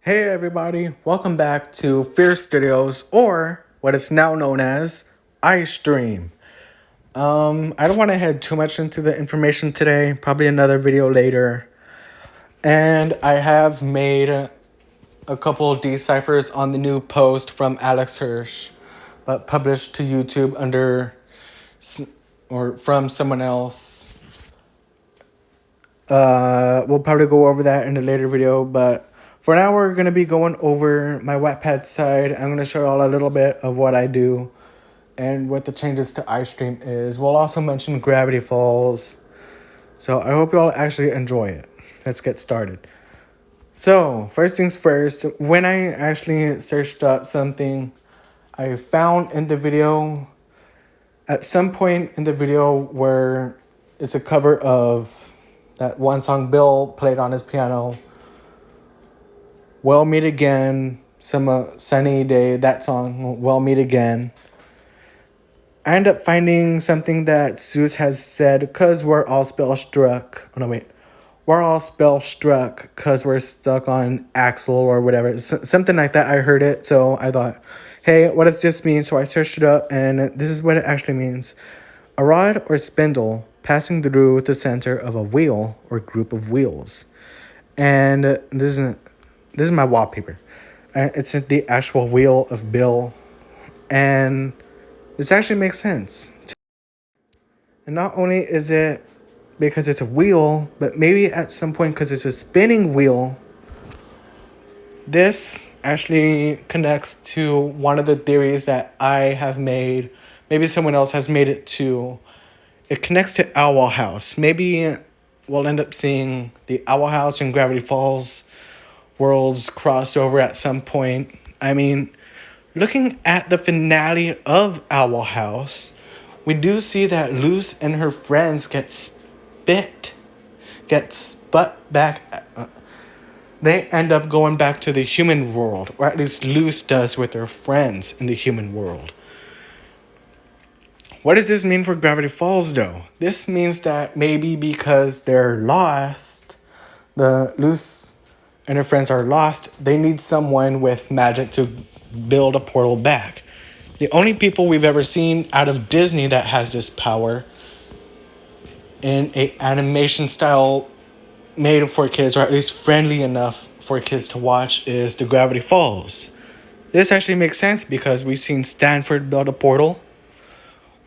Hey everybody, welcome back to Fear Studios, or what is now known as iStream. I don't want to head too much into the information today, probably another video later. And I have made a couple deciphers on the new post from Alex Hirsch, but published to YouTube under or from someone else. We'll probably go over that in a later video, but for now we're going to be going over my Wattpad side. I'm going to show you all a little bit of what I do and what the changes to iStream is. We'll also mention Gravity Falls. So I hope you all actually enjoy it. Let's get started. So first things first, when I actually searched up something, I found in the video, at some point in the video where it's a cover of that one song Bill played on his piano, We'll Meet Again, some sunny day, that song, We'll Meet Again. I end up finding something that Zeus has said, because we're all spell struck. Oh no, wait. We're all spell struck because we're stuck on Axel or whatever. Something like that. I heard it, so I thought, hey, what does this mean? So I searched it up, and this is what it actually means. A rod or spindle passing through the center of a wheel or group of wheels. And this is my wallpaper. It's the actual wheel of Bill. And this actually makes sense. And not only is it because it's a wheel, but maybe at some point because it's a spinning wheel, this actually connects to one of the theories that I have made. Maybe someone else has made it too. It connects to Owl House. Maybe we'll end up seeing the Owl House and Gravity Falls worlds cross over at some point. I mean, looking at the finale of Owl House, we do see that Luce and her friends get sput back. They end up going back to the human world, or at least Luce does with her friends in the human world. What does this mean for Gravity Falls, though? This means that maybe because they're lost, the Luce and her friends are lost, they need someone with magic to build a portal back. The only people we've ever seen out of Disney that has this power in a animation style made for kids, or at least friendly enough for kids to watch, is the Gravity Falls. This actually makes sense because we've seen Stanford build a portal.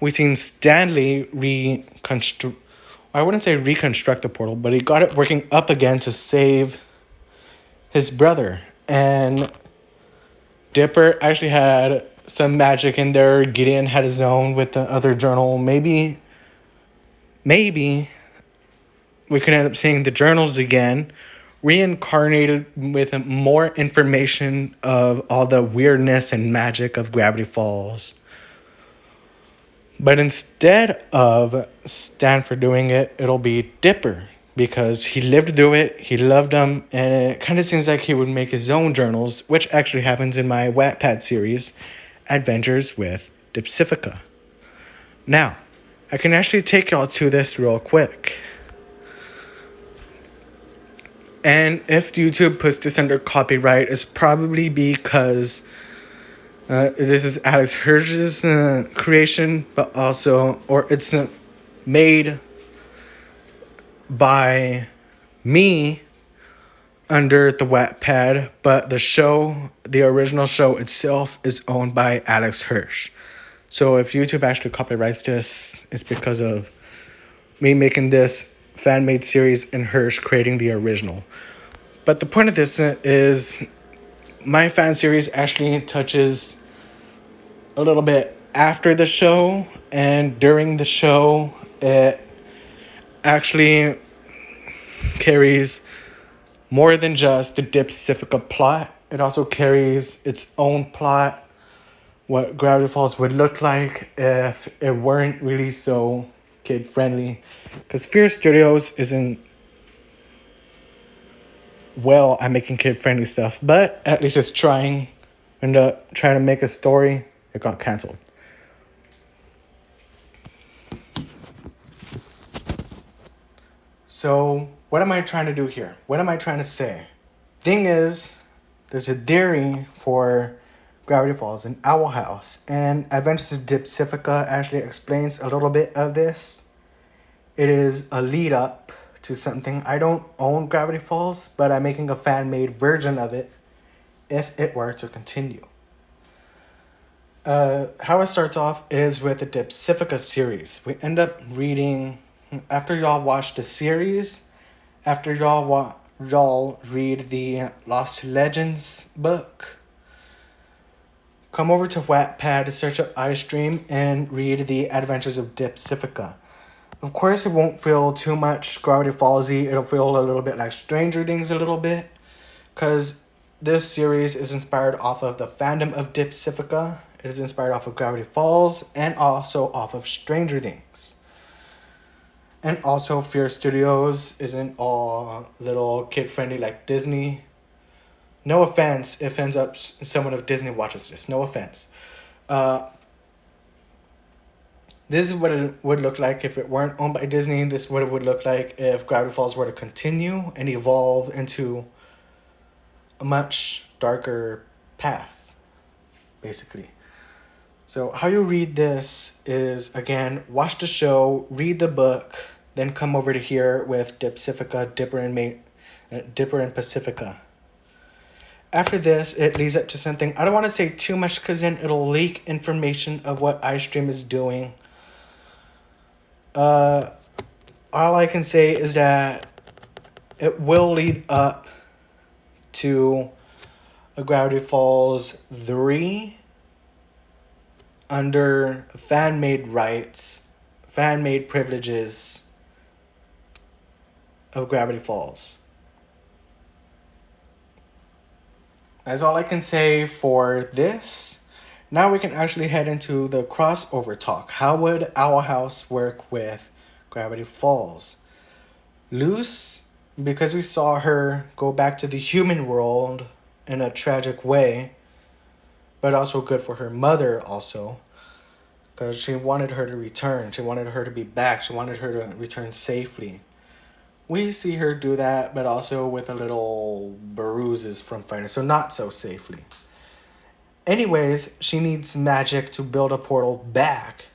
We've seen Stanley I wouldn't say reconstruct the portal, but he got it working up again to save his brother. And Dipper actually had some magic in there. Gideon had his own with the other journal. Maybe we could end up seeing the journals again, reincarnated with more information of all the weirdness and magic of Gravity Falls. But instead of Stanford doing it, it'll be Dipper, because he lived through it, he loved them, and it kind of seems like he would make his own journals, which actually happens in my Wattpad series, Adventures with Dipcifica. Now, I can actually take y'all to this real quick. And if YouTube puts this under copyright, it's probably because this is Alex Hirsch's creation, but also, or it's made by me under the Wattpad, but the original show itself is owned by Alex Hirsch. So if YouTube actually copyrights this, it's because of me making this fan-made series and Hirsch creating the original. But the point of this is my fan series actually touches a little bit after the show, and during the show it actually carries more than just the Dipcifica plot. It also carries its own plot, what Gravity Falls would look like if it weren't really so kid friendly, because Fear Studios isn't well at making kid friendly stuff, but at least it's trying. And trying to make a story, it got canceled. So what am I trying to do here? What am I trying to say? Thing is there's a theory for Gravity Falls and Owl House, and Adventures of Dipcifica actually explains a little bit of this. It is a lead up to something. I don't own Gravity Falls, but I'm making a fan made version of it if it were to continue. How it starts off is with the Dipcifica series. We end up reading, after y'all watch the series, after y'all read the Lost Legends book, come over to Wattpad, search up iStream, and read the Adventures of Dipcifica. Of course, it won't feel too much Gravity Fallsy. It'll feel a little bit like Stranger Things a little bit, because this series is inspired off of the fandom of Dipcifica. It is inspired off of Gravity Falls and also off of Stranger Things. And also, Fear Studios isn't all little kid-friendly like Disney. No offense if ends up someone of Disney watches this. No offense. This is what it would look like if it weren't owned by Disney. This is what it would look like if Gravity Falls were to continue and evolve into a much darker path, basically. So how you read this is, again, watch the show, read the book, then come over to here with Dipcifica, Dipper and Pacifica. After this, it leads up to something. I don't want to say too much because then it'll leak information of what iStream is doing. All I can say is that it will lead up to a Gravity Falls 3 under fan-made rights, fan-made privileges of Gravity Falls. That's all I can say for this. Now we can actually head into the crossover talk. How would Owl House work with Gravity Falls? Luce, because we saw her go back to the human world in a tragic way, but also good for her mother also, because she wanted her to return. She wanted her to be back. She wanted her to return safely. We see her do that, but also with a little bruises from fighting, so not so safely. Anyways, she needs magic to build a portal back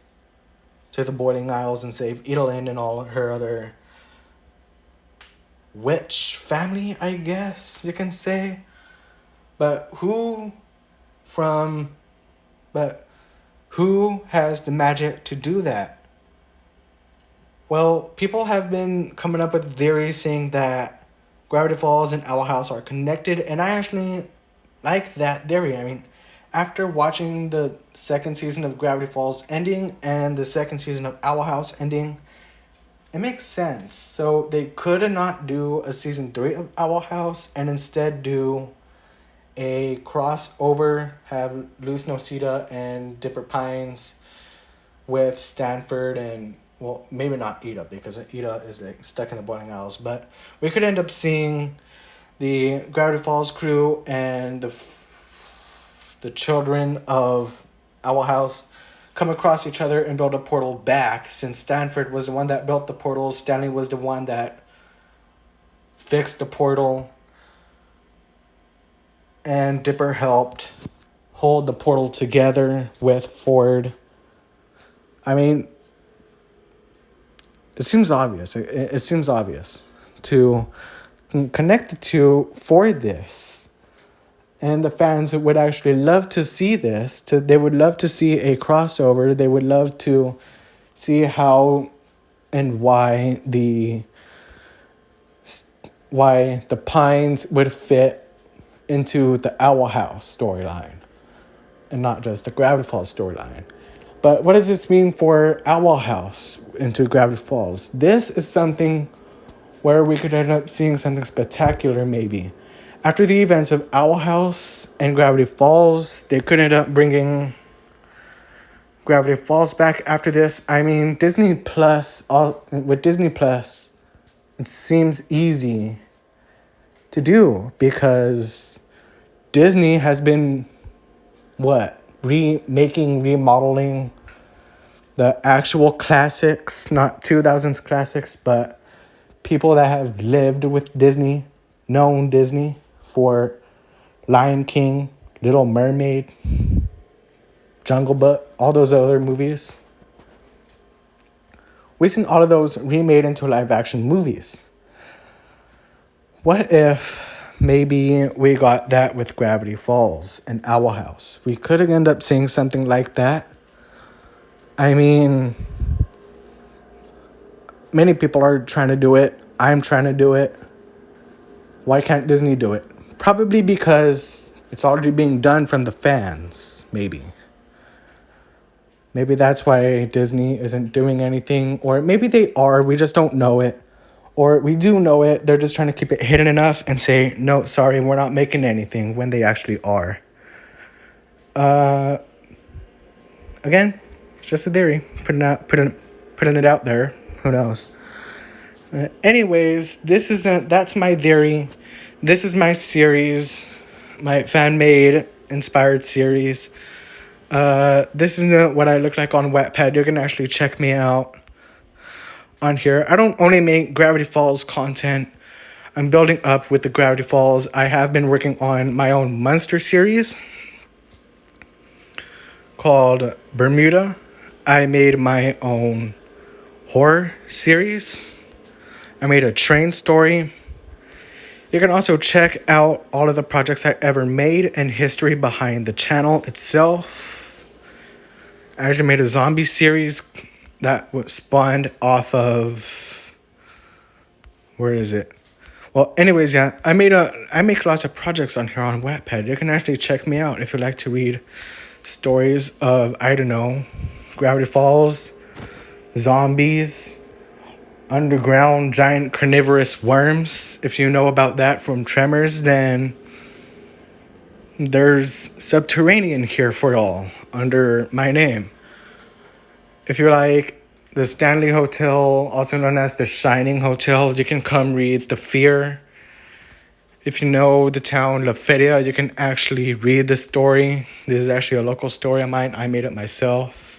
to the Boiling Isles and save Edelin and all her other witch family, I guess you can say. But who has the magic to do that? Well, people have been coming up with theories saying that Gravity Falls and Owl House are connected, and I actually like that theory. I mean, after watching the second season of Gravity Falls ending and the second season of Owl House ending, it makes sense. So they could not do a season 3 of Owl House and instead do a crossover, have Luz Nocita and Dipper Pines with Stanford and, well, maybe not Ida, because Ida is like stuck in the Boiling Isles, but we could end up seeing the Gravity Falls crew and the children of Owl House come across each other and build a portal back, since Stanford was the one that built the portal. Stanley was the one that fixed the portal, and Dipper helped hold the portal together with Ford. I mean, it seems obvious. It seems obvious to connect the two for this. And the fans would actually love to see this. They would love to see a crossover. They would love to see how and why the Pines would fit into the Owl House storyline and not just the Gravity Falls storyline. But what does this mean for Owl House into Gravity Falls? This is something where we could end up seeing something spectacular maybe. After the events of Owl House and Gravity Falls, they could end up bringing Gravity Falls back after this. I mean, with Disney Plus, it seems easy to do because Disney has been, remodeling the actual classics, not 2000s classics, but people that have lived with Disney, known Disney for Lion King, Little Mermaid, Jungle Book, all those other movies. We've seen all of those remade into live action movies. What if maybe we got that with Gravity Falls and Owl House? We could end up seeing something like that. I mean, many people are trying to do it. I'm trying to do it. Why can't Disney do it? Probably because it's already being done from the fans, maybe. Maybe that's why Disney isn't doing anything. Or maybe they are, we just don't know it. Or we do know it, they're just trying to keep it hidden enough and say, no, sorry, we're not making anything, when they actually are. Again, it's just a theory. Putting it out there. Who knows? Anyways, that's my theory. This is my series, my fan-made inspired series. This is what I look like on Wattpad. You can actually check me out on here. I don't only make Gravity Falls content. I'm building up with the Gravity Falls. I have been working on my own monster series called Bermuda. I made my own horror series. I made a train story. You can also check out all of the projects I ever made and history behind the channel itself. I actually made a zombie series that was spawned off of... Where is it? Well, anyways, yeah, I make lots of projects on here on Wattpad. You can actually check me out if you like to read stories of, I don't know, Gravity Falls, zombies, underground giant carnivorous worms. If you know about that from Tremors, then there's Subterranean here for y'all under my name. If you like the Stanley Hotel, also known as the Shining Hotel, you can come read The Fear. If you know the town La Feria, you can actually read the story. This is actually a local story of mine. I made it myself.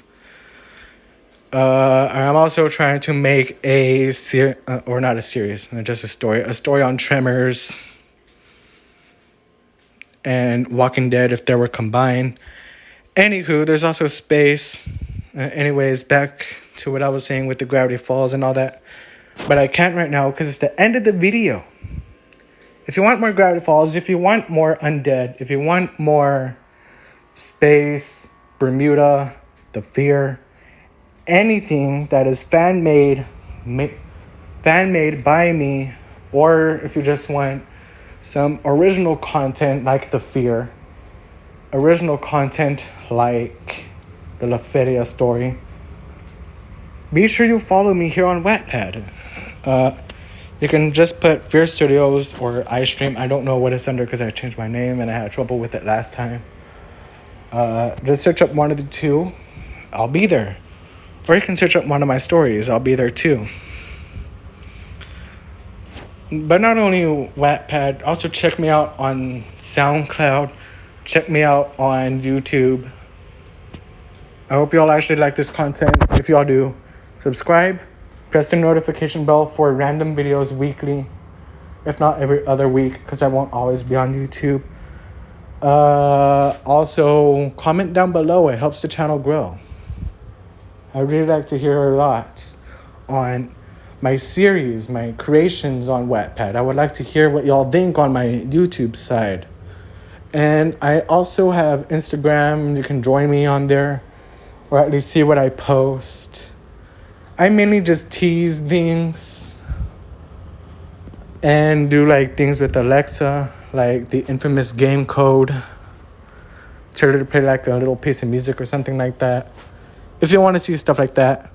I'm also trying to make just a story on Tremors and Walking Dead if they were combined. Anywho, there's also space. Anyways, back to what I was saying with the Gravity Falls and all that. But I can't right now because it's the end of the video. If you want more Gravity Falls, if you want more Undead, if you want more space, Bermuda, The Fear, anything that is fan-made by me, or if you just want some original content like The Fear, original content like the La Feria story, be sure you follow me here on Wattpad. You can just put Fear Studios or iStream. I don't know what it's under because I changed my name and I had trouble with it last time. Just search up one of the two. I'll be there. Or you can search up one of my stories. I'll be there too. But not only Wattpad, also check me out on SoundCloud. Check me out on YouTube. I hope y'all actually like this content. If y'all do, subscribe. Press the notification bell for random videos weekly. If not every other week, because I won't always be on YouTube. Also, comment down below. It helps the channel grow. I really like to hear your thoughts on my series, my creations on Wattpad. I would like to hear what y'all think on my YouTube side. And I also have Instagram. You can join me on there, or at least see what I post. I mainly just tease things and do like things with Alexa, like the infamous game code. Tell her to play like a little piece of music or something like that. If you want to see stuff like that,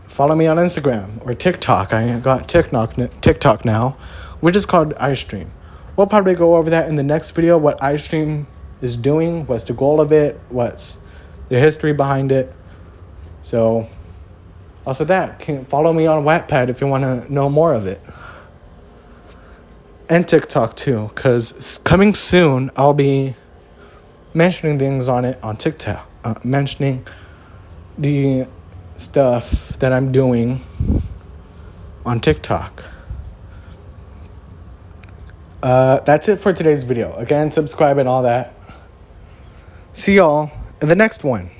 follow me on Instagram or TikTok. I got TikTok now, which is called iStream. We'll probably go over that in the next video, what iStream is doing, what's the goal of it, what's the history behind it. So, also that, follow me on Wattpad if you want to know more of it. And TikTok too, because coming soon, I'll be mentioning things on it on TikTok. Mentioning the stuff that I'm doing on TikTok. That's it for today's video. Again, subscribe and all that. See y'all in the next one.